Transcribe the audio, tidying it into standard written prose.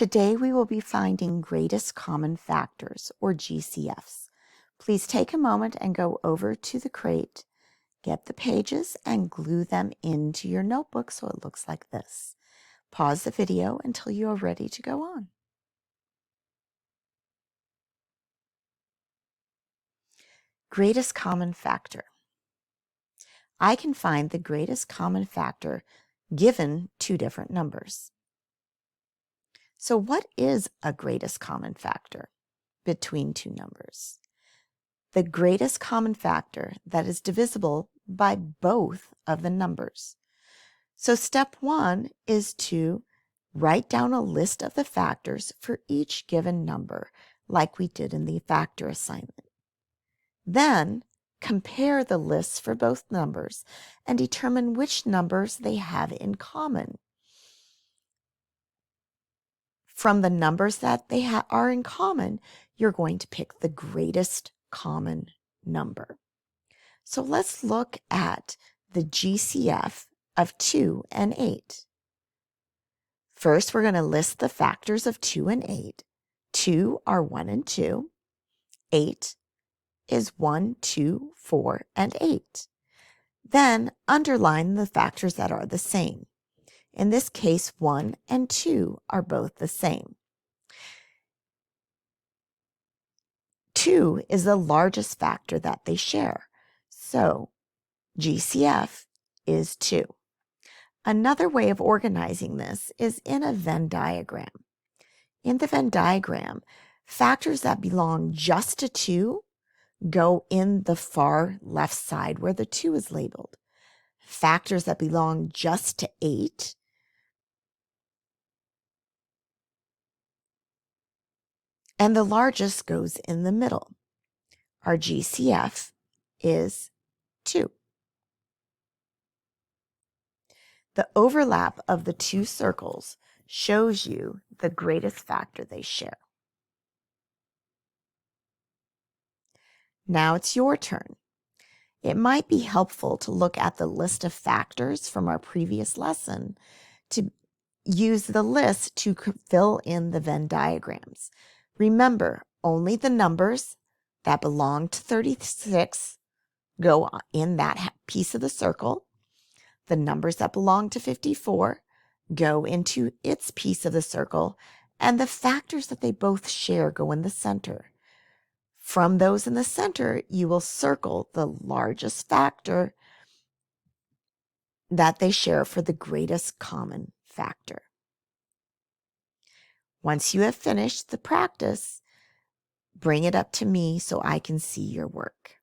Today we will be finding greatest common factors, or GCFs. Please take a moment and go over to the crate, get the pages, and glue them into your notebook so it looks like this. Pause the video until you are ready to go on. Greatest common factor. I can find the greatest common factor given two different numbers. So what is a greatest common factor between two numbers? The greatest common factor that is divisible by both of the numbers. So step one is to write down a list of the factors for each given number, like we did in the factor assignment. Then compare the lists for both numbers and determine which numbers they have in common. From the numbers that they are in common, you're going to pick the greatest common number. So let's look at the GCF of 2 and 8. First, we're going to list the factors of 2 and 8. 2 are 1 and 2. 8 is 1, 2, 4, and 8. Then underline the factors that are the same. In this case, 1 and 2 are both the same. 2 is the largest factor that they share. So GCF is 2. Another way of organizing this is in a Venn diagram. In the Venn diagram, factors that belong just to 2 go in the far left side where the 2 is labeled. Factors that belong just to 8 and the largest goes in the middle. Our GCF is 2. The overlap of the two circles shows you the greatest factor they share. Now it's your turn. It might be helpful to look at the list of factors from our previous lesson to use the list to fill in the Venn diagrams. Remember, only the numbers that belong to 36 go in that piece of the circle. The numbers that belong to 54 go into its piece of the circle, and the factors that they both share go in the center. From those in the center, you will circle the largest factor that they share for the greatest common factor. Once you have finished the practice, bring it up to me so I can see your work.